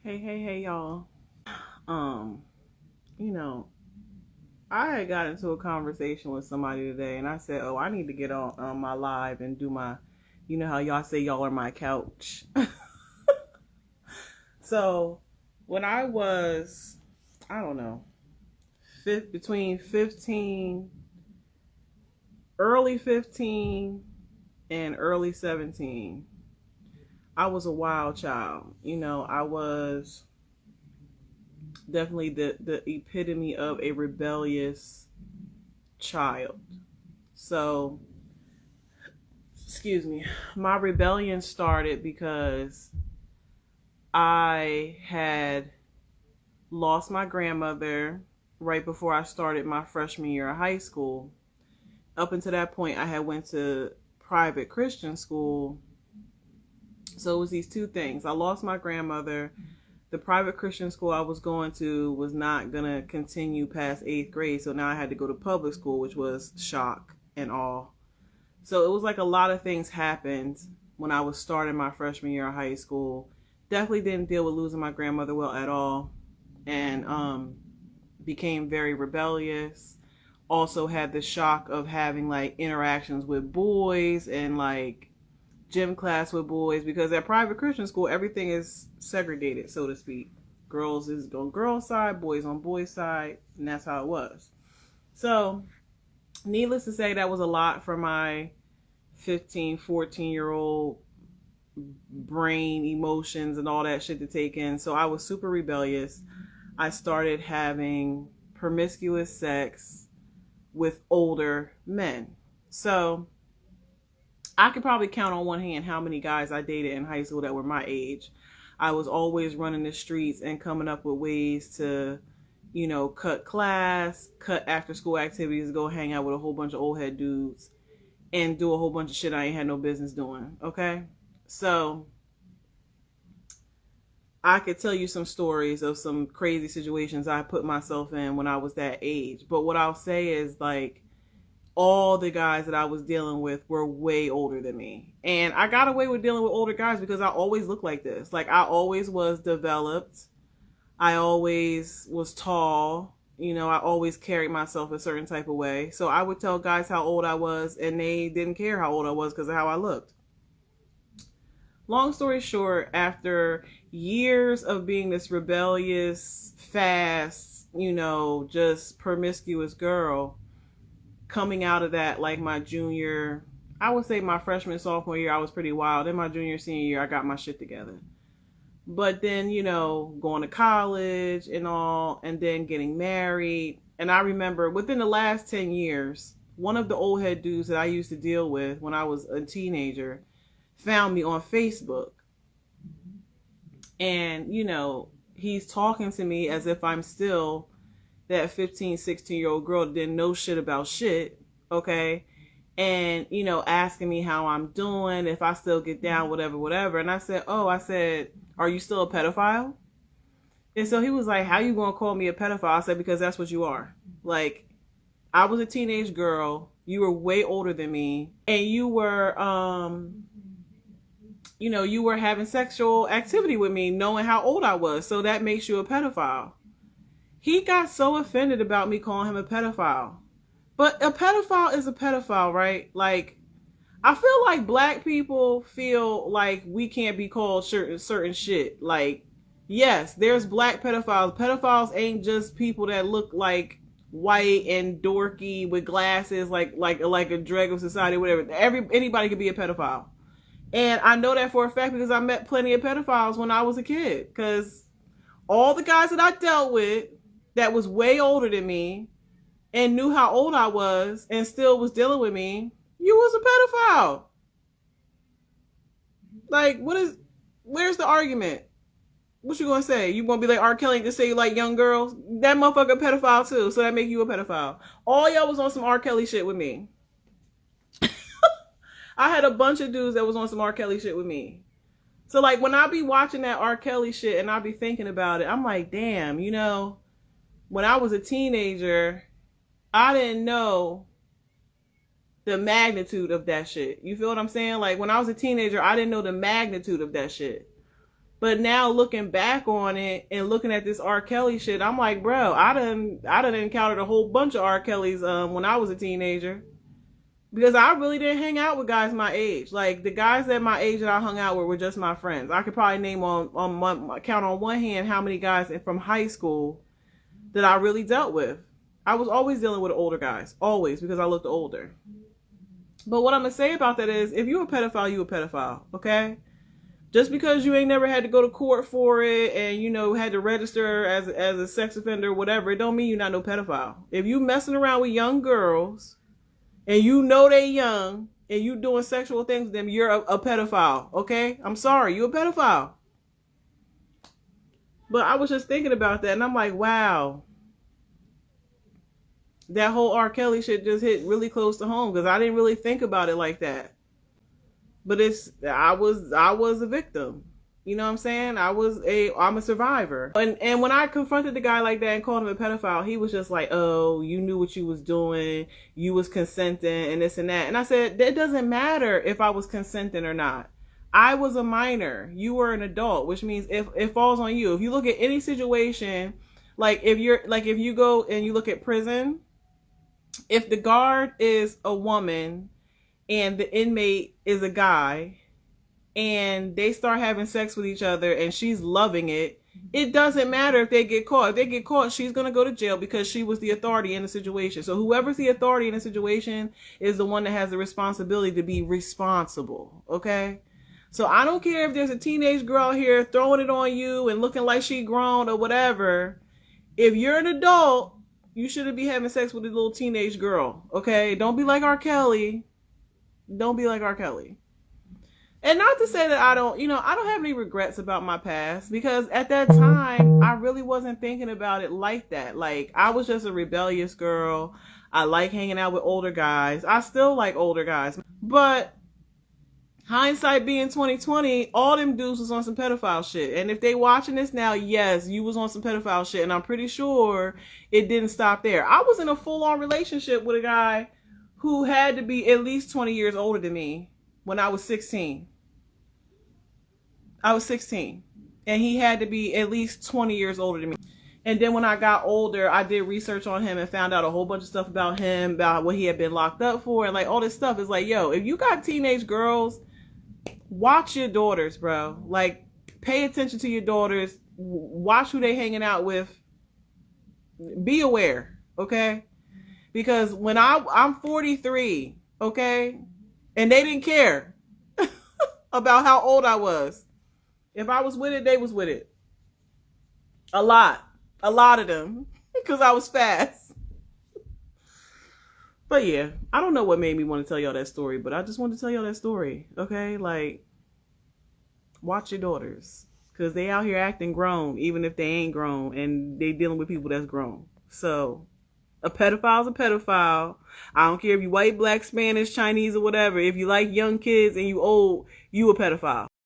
Hey, y'all. Um, you know, I had got into a conversation with somebody today, and I said, "Oh, I need to get on my live and do my, how y'all say y'all are my couch." So, when I was, I don't know, between 15, early 15 and early 17, I was a wild child. I was definitely the epitome of a rebellious child. So, excuse me, my rebellion started because I had lost my grandmother right before I started my freshman year of high school. Up until that point, I had went to private Christian school. So it was these two things. I lost my grandmother. The private Christian school I was going to was not going to continue past 8th grade. So now I had to go to public school, which was shock and awe. So it was like a lot of things happened when I was starting my freshman year of high school. Definitely didn't deal with losing my grandmother well at all. And became very rebellious. Also had the shock of having like interactions with boys and like gym class with boys, because at private Christian school everything is segregated, so to speak. Girls is on girls' side, boys on boys' side, and that's how it was. So needless to say, that was a lot for my 15, 14-year-old brain, emotions, and all that shit to take in. So I was super rebellious. I started having promiscuous sex with older men. So I could probably count on one hand how many guys I dated in high school that were my age. I was always running the streets and coming up with ways to, cut class, cut after school activities, go hang out with a whole bunch of old head dudes and do a whole bunch of shit I ain't had no business doing. Okay? So I could tell you some stories of some crazy situations I put myself in when I was that age. But what I'll say is, like, all the guys that I was dealing with were way older than me. And I got away with dealing with older guys because I always looked like this. Like, I always was developed. I always was tall. I always carried myself a certain type of way. So I would tell guys how old I was, and they didn't care how old I was because of how I looked. Long story short, after years of being this rebellious, fast, just promiscuous girl, coming out of that, like my junior, I would say my freshman, sophomore year, I was pretty wild. In my junior, senior year, I got my shit together. But then, going to college and all, and then getting married. And I remember within the last 10 years, one of the old head dudes that I used to deal with when I was a teenager found me on Facebook. And, he's talking to me as if I'm still that 15, 16-year-old girl that didn't know shit about shit, okay? And, asking me how I'm doing, if I still get down, whatever. And I said, are you still a pedophile? And so he was like, how you gonna call me a pedophile? I said, because that's what you are. Like, I was a teenage girl, you were way older than me, and you were, you were having sexual activity with me knowing how old I was. So that makes you a pedophile. He got so offended about me calling him a pedophile. But a pedophile is a pedophile, right? Like, I feel like black people feel like we can't be called certain shit. Like, yes, there's black pedophiles. Pedophiles ain't just people that look like white and dorky with glasses, like a dreg of society, whatever. Anybody could be a pedophile. And I know that for a fact because I met plenty of pedophiles when I was a kid. Because all the guys that I dealt with that was way older than me and knew how old I was and still was dealing with me, you was a pedophile. Like, where's the argument? What you gonna say? You gonna be like R. Kelly to say you like young girls? That motherfucker a pedophile too, so that make you a pedophile. All y'all was on some R. Kelly shit with me. I had a bunch of dudes that was on some R. Kelly shit with me. So like when I be watching that R. Kelly shit and I be thinking about it, I'm like, damn, when I was a teenager, I didn't know the magnitude of that shit. You feel what I'm saying? Like when I was a teenager, I didn't know the magnitude of that shit. But now looking back on it and looking at this R. Kelly shit, I'm like, bro, I done encountered a whole bunch of R. Kellys when I was a teenager. Because I really didn't hang out with guys my age. Like, the guys at my age that I hung out with were just my friends. I could probably name count on one hand how many guys from high school that I really dealt with. I was always dealing with older guys. Always, because I looked older. But what I'm going to say about that is, if you're a pedophile, you're a pedophile, okay? Just because you ain't never had to go to court for it and, you know, had to register as a sex offender or whatever, it don't mean you're not no pedophile. If you messing around with young girls and you know they young and you doing sexual things with them, you're a pedophile, okay? I'm sorry, you're a pedophile. But I was just thinking about that and I'm like, wow. That whole R. Kelly shit just hit really close to home because I didn't really think about it like that. But I was a victim. You know what I'm saying? I'm a survivor. And when I confronted the guy like that and called him a pedophile, he was just like, oh, you knew what you was doing. You was consenting and this and that. And I said, it doesn't matter if I was consenting or not. I was a minor. You were an adult, which means if it falls on you. If you look at any situation, if you go and you look at prison, if the guard is a woman and the inmate is a guy and they start having sex with each other and she's loving it, it doesn't matter if they get caught. If they get caught, she's going to go to jail because she was the authority in the situation. So whoever's the authority in the situation is the one that has the responsibility to be responsible. Okay? So I don't care if there's a teenage girl here throwing it on you and looking like she grown or whatever. If you're an adult, you shouldn't be having sex with a little teenage girl. Okay? Don't be like R. Kelly. Don't be like R. Kelly. And not to say that I don't have any regrets about my past, because at that time, I really wasn't thinking about it like that. Like, I was just a rebellious girl. I like hanging out with older guys. I still like older guys. But hindsight being 2020, all them dudes was on some pedophile shit. And if they watching this now, yes, you was on some pedophile shit. And I'm pretty sure it didn't stop there. I was in a full-on relationship with a guy who had to be at least 20 years older than me when I was 16. I was 16. And he had to be at least 20 years older than me. And then when I got older, I did research on him and found out a whole bunch of stuff about him, about what he had been locked up for. And like all this stuff is like, yo, if you got teenage girls, watch your daughters, bro. Like, pay attention to your daughters. Watch who they hanging out with. Be aware, okay? Because when I'm 43, okay? And they didn't care about how old I was. If I was with it, they was with it. A lot of them. Because I was fast. But yeah, I don't know what made me want to tell y'all that story, but I just wanted to tell y'all that story, okay? Like, watch your daughters. Because they out here acting grown, even if they ain't grown, and they dealing with people that's grown. So, a pedophile's a pedophile. I don't care if you white, black, Spanish, Chinese, or whatever. If you like young kids and you old, you a pedophile.